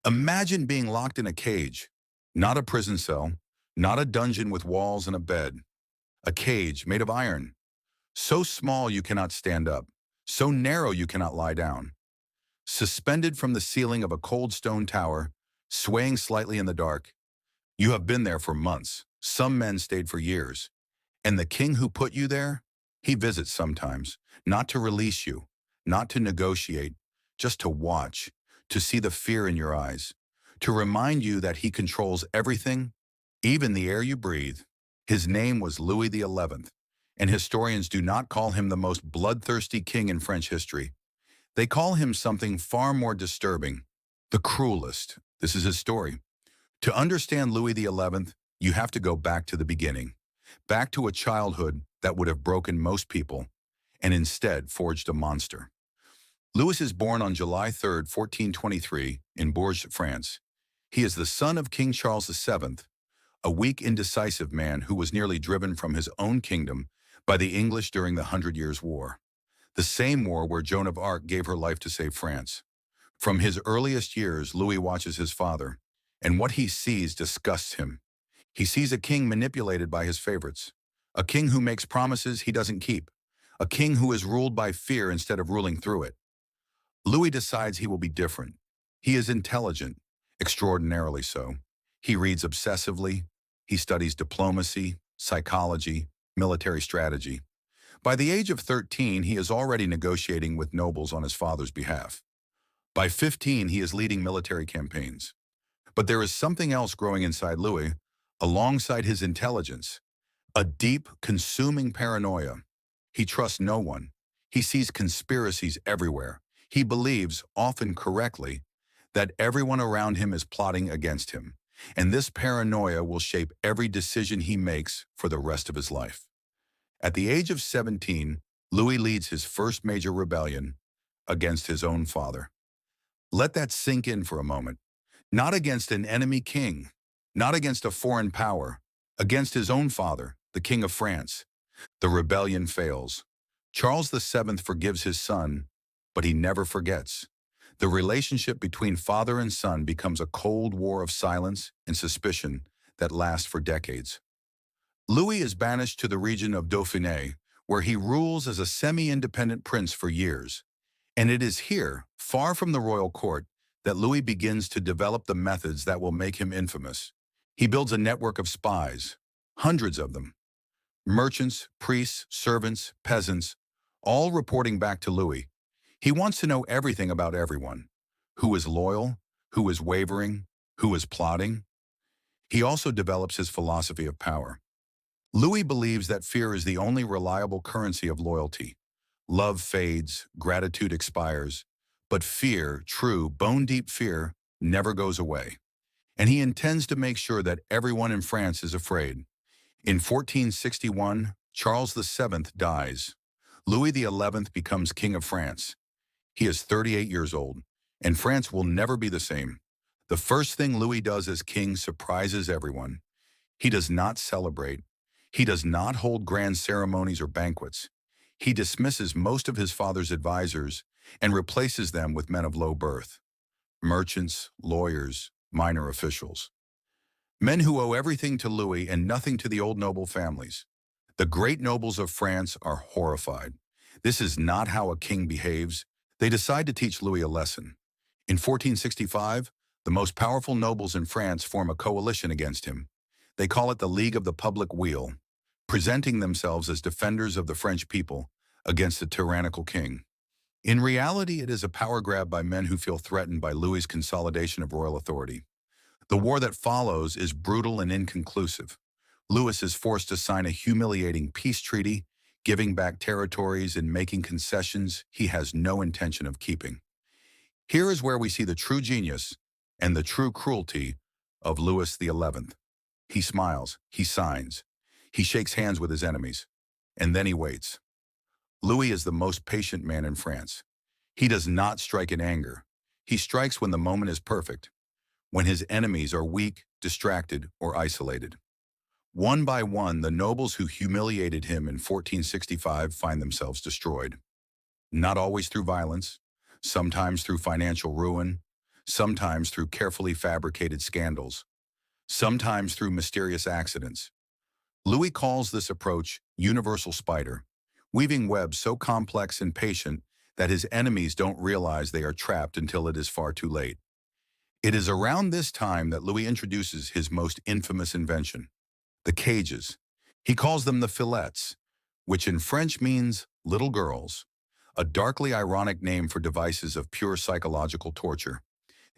Imagine being locked in a cage, not a prison cell, not a dungeon with walls and a bed, a cage made of iron, so small you cannot stand up, so narrow you cannot lie down, suspended from the ceiling of a cold stone tower, swaying slightly in the dark. You have been there for months. Some men stayed for years. And the king who put you there, he visits sometimes, not to release you, not to negotiate, just to watch, to see the fear in your eyes, to remind you that he controls everything, even the air you breathe. His name was Louis XI, and historians do not call him the most bloodthirsty king in French history. They call him something far more disturbing, the cruelest. This is his story. To understand Louis XI, you have to go back to the beginning, back to a childhood that would have broken most people, and instead forged a monster. Louis is born on July 3, 1423, in Bourges, France. He is the son of King Charles VII, a weak, indecisive man who was nearly driven from his own kingdom by the English during the Hundred Years' War, the same war where Joan of Arc gave her life to save France. From his earliest years, Louis watches his father, and what he sees disgusts him. He sees a king manipulated by his favorites, a king who makes promises he doesn't keep, a king who is ruled by fear instead of ruling through it. Louis decides he will be different. He is intelligent, extraordinarily so. He reads obsessively. He studies diplomacy, psychology, military strategy. By the age of 13, he is already negotiating with nobles on his father's behalf. By 15, he is leading military campaigns. But there is something else growing inside Louis, alongside his intelligence, a deep, consuming paranoia. He trusts no one. He sees conspiracies everywhere. He believes, often correctly, that everyone around him is plotting against him, and this paranoia will shape every decision he makes for the rest of his life. At the age of 17, Louis leads his first major rebellion against his own father. Let that sink in for a moment. Not against an enemy king, not against a foreign power, against his own father, the King of France. The rebellion fails. Charles VII forgives his son, but he never forgets. The relationship between father and son becomes a cold war of silence and suspicion that lasts for decades. Louis is banished to the region of Dauphiné, where he rules as a semi-independent prince for years. And it is here, far from the royal court, that Louis begins to develop the methods that will make him infamous. He builds a network of spies, hundreds of them. Merchants, priests, servants, peasants, all reporting back to Louis. He wants to know everything about everyone. Who is loyal? Who is wavering? Who is plotting? He also develops his philosophy of power. Louis believes that fear is the only reliable currency of loyalty. Love fades, gratitude expires, but fear, true, bone-deep fear, never goes away. And he intends to make sure that everyone in France is afraid. In 1461, Charles VII dies. Louis XI becomes King of France. He is 38 years old, and France will never be the same. The first thing Louis does as king surprises everyone. He does not celebrate. He does not hold grand ceremonies or banquets. He dismisses most of his father's advisors and replaces them with men of low birth. Merchants, lawyers, minor officials. Men who owe everything to Louis and nothing to the old noble families. The great nobles of France are horrified. This is not how a king behaves. They decide to teach Louis a lesson. In 1465, the most powerful nobles in France form a coalition against him. They call it the League of the Public Weal, presenting themselves as defenders of the French people against a tyrannical king. In reality, it is a power grab by men who feel threatened by Louis's consolidation of royal authority. The war that follows is brutal and inconclusive. Louis is forced to sign a humiliating peace treaty, giving back territories and making concessions he has no intention of keeping. Here is where we see the true genius and the true cruelty of Louis XI. He smiles, he signs, he shakes hands with his enemies, and then he waits. Louis is the most patient man in France. He does not strike in anger. He strikes when the moment is perfect, when his enemies are weak, distracted, or isolated. One by one, the nobles who humiliated him in 1465 find themselves destroyed. Not always through violence, sometimes through financial ruin, sometimes through carefully fabricated scandals, sometimes through mysterious accidents. Louis calls this approach universal spider, weaving webs so complex and patient that his enemies don't realize they are trapped until it is far too late. It is around this time that Louis introduces his most infamous invention, the cages. He calls them the fillets, which in French means little girls, a darkly ironic name for devices of pure psychological torture.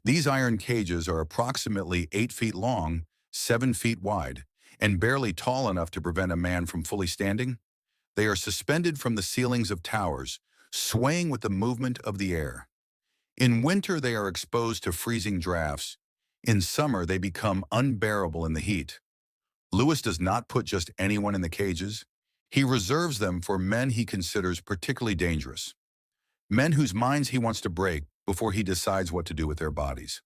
These iron cages are approximately 8 feet long, 7 feet wide, and barely tall enough to prevent a man from fully standing. They are suspended from the ceilings of towers, swaying with the movement of the air. In winter, they are exposed to freezing drafts. In summer, they become unbearable in the heat. Louis does not put just anyone in the cages. He reserves them for men he considers particularly dangerous, men whose minds he wants to break before he decides what to do with their bodies.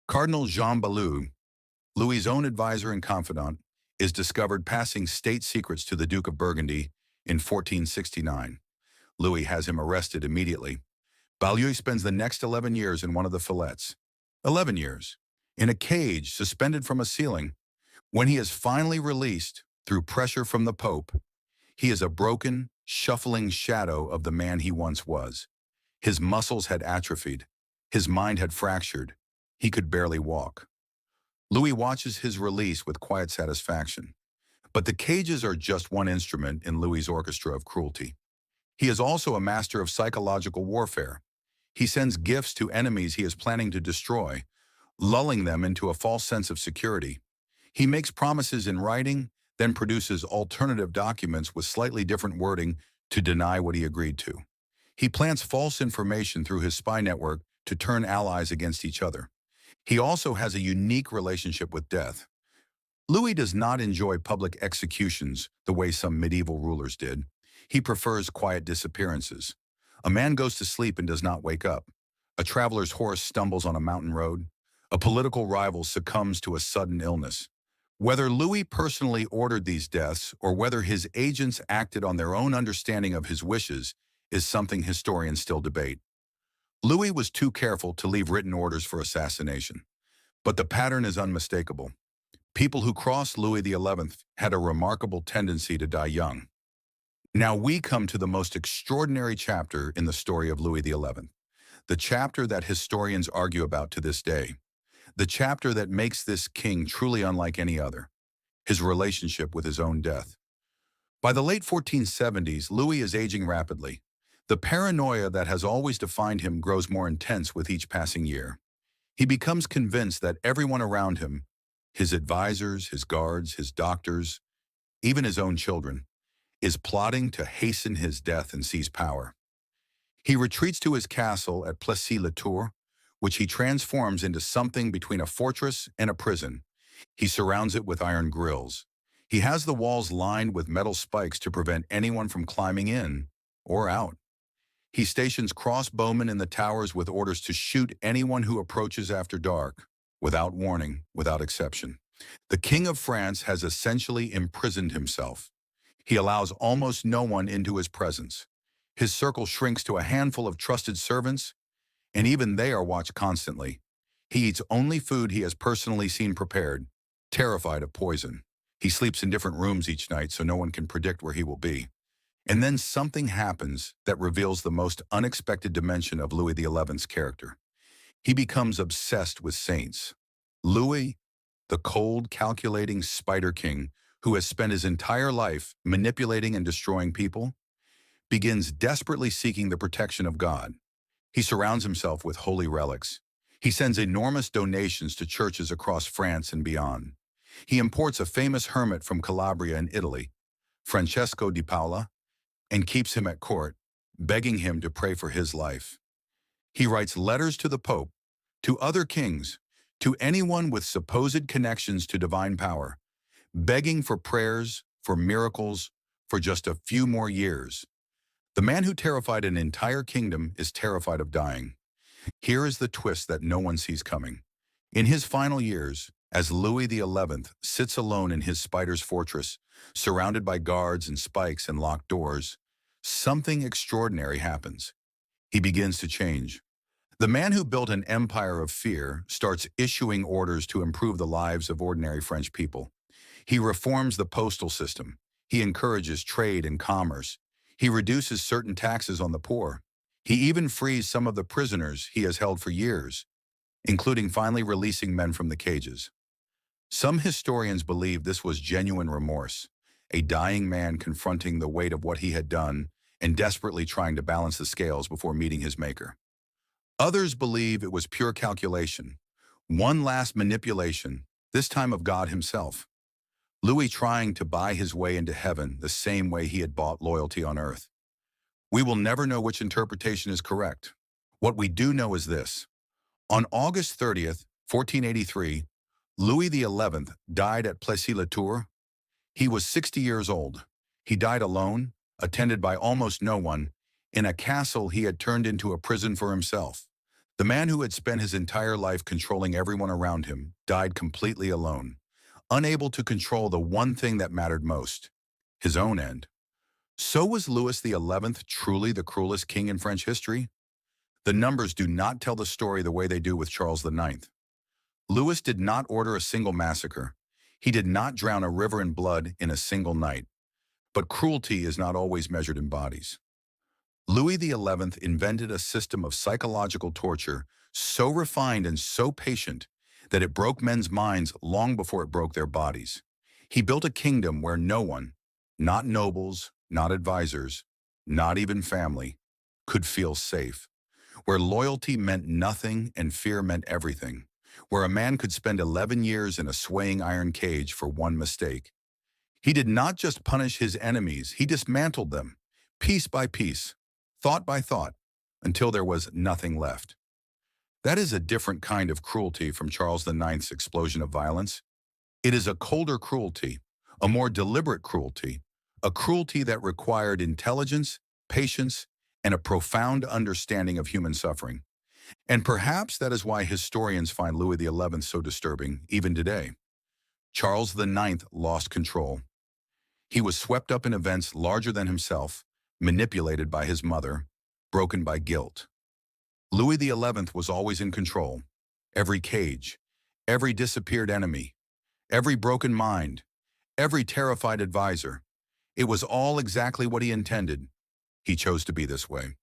Cardinal Jean Ballou, Louis's own advisor and confidant, is discovered passing state secrets to the Duke of Burgundy in 1469. Louis has him arrested immediately. Ballou spends the next 11 years in one of the fillets. 11 years. In a cage suspended from a ceiling. When he is finally released through pressure from the Pope, he is a broken, shuffling shadow of the man he once was. His muscles had atrophied. His mind had fractured. He could barely walk. Louis watches his release with quiet satisfaction. But the cages are just one instrument in Louis's orchestra of cruelty. He is also a master of psychological warfare. He sends gifts to enemies he is planning to destroy, lulling them into a false sense of security. He makes promises in writing, then produces alternative documents with slightly different wording to deny what he agreed to. He plants false information through his spy network to turn allies against each other. He also has a unique relationship with death. Louis does not enjoy public executions the way some medieval rulers did. He prefers quiet disappearances. A man goes to sleep and does not wake up. A traveler's horse stumbles on a mountain road. A political rival succumbs to a sudden illness. Whether Louis personally ordered these deaths or whether his agents acted on their own understanding of his wishes is something historians still debate. Louis was too careful to leave written orders for assassination, but the pattern is unmistakable. People who crossed Louis XI had a remarkable tendency to die young. Now we come to the most extraordinary chapter in the story of Louis XI, the chapter that historians argue about to this day, the chapter that makes this king truly unlike any other, his relationship with his own death. By the late 1470s, Louis is aging rapidly. The paranoia that has always defined him grows more intense with each passing year. He becomes convinced that everyone around him, his advisors, his guards, his doctors, even his own children, is plotting to hasten his death and seize power. He retreats to his castle at Plessis-les-Tours, which he transforms into something between a fortress and a prison. He surrounds it with iron grills. He has the walls lined with metal spikes to prevent anyone from climbing in or out. He stations crossbowmen in the towers with orders to shoot anyone who approaches after dark, without warning, without exception. The King of France has essentially imprisoned himself. He allows almost no one into his presence. His circle shrinks to a handful of trusted servants, and even they are watched constantly. He eats only food he has personally seen prepared, terrified of poison. He sleeps in different rooms each night so no one can predict where he will be. And then something happens that reveals the most unexpected dimension of Louis XI's character. He becomes obsessed with saints. Louis, the cold, calculating Spider King, who has spent his entire life manipulating and destroying people, begins desperately seeking the protection of God. He surrounds himself with holy relics. He sends enormous donations to churches across France and beyond. He imports a famous hermit from Calabria in Italy, Francesco di Paola, and keeps him at court, begging him to pray for his life. He writes letters to the Pope, to other kings, to anyone with supposed connections to divine power, begging for prayers, for miracles, for just a few more years. The man who terrified an entire kingdom is terrified of dying. Here is the twist that no one sees coming. In his final years, as Louis XI sits alone in his spider's fortress, surrounded by guards and spikes and locked doors, something extraordinary happens. He begins to change. The man who built an empire of fear starts issuing orders to improve the lives of ordinary French people. He reforms the postal system. He encourages trade and commerce. He reduces certain taxes on the poor. He even frees some of the prisoners he has held for years, including finally releasing men from the cages. Some historians believe this was genuine remorse, a dying man confronting the weight of what he had done and desperately trying to balance the scales before meeting his maker. Others believe it was pure calculation, one last manipulation, this time of God himself. Louis trying to buy his way into heaven the same way he had bought loyalty on earth. We will never know which interpretation is correct. What we do know is this. On August 30th, 1483, Louis XI died at Plessis-les-Tours. He was 60 years old. He died alone, attended by almost no one, in a castle he had turned into a prison for himself. The man who had spent his entire life controlling everyone around him died completely alone, unable to control the one thing that mattered most, his own end. So was Louis XI truly the cruelest king in French history? The numbers do not tell the story the way they do with Charles IX. Louis did not order a single massacre. He did not drown a river in blood in a single night. But cruelty is not always measured in bodies. Louis XI invented a system of psychological torture so refined and so patient that it broke men's minds long before it broke their bodies. He built a kingdom where no one, not nobles, not advisors, not even family, could feel safe, where loyalty meant nothing and fear meant everything, where a man could spend 11 years in a swaying iron cage for one mistake. He did not just punish his enemies, he dismantled them, piece by piece, thought by thought, until there was nothing left. That is a different kind of cruelty from Charles IX's explosion of violence. It is a colder cruelty, a more deliberate cruelty, a cruelty that required intelligence, patience, and a profound understanding of human suffering. And perhaps that is why historians find Louis XI so disturbing, even today. Charles IX lost control. He was swept up in events larger than himself, manipulated by his mother, broken by guilt. Louis XI was always in control. Every cage, every disappeared enemy, every broken mind, every terrified advisor. It was all exactly what he intended. He chose to be this way.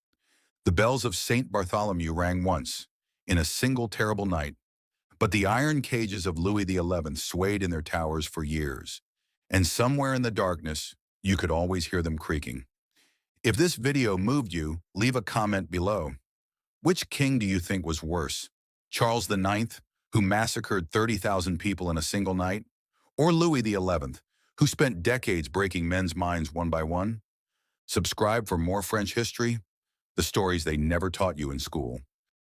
The bells of St. Bartholomew rang once, in a single terrible night, but the iron cages of Louis XI swayed in their towers for years, and somewhere in the darkness, you could always hear them creaking. If this video moved you, leave a comment below. Which king do you think was worse? Charles IX, who massacred 30,000 people in a single night? Or Louis XI, who spent decades breaking men's minds one by one? Subscribe for more French history, the stories they never taught you in school.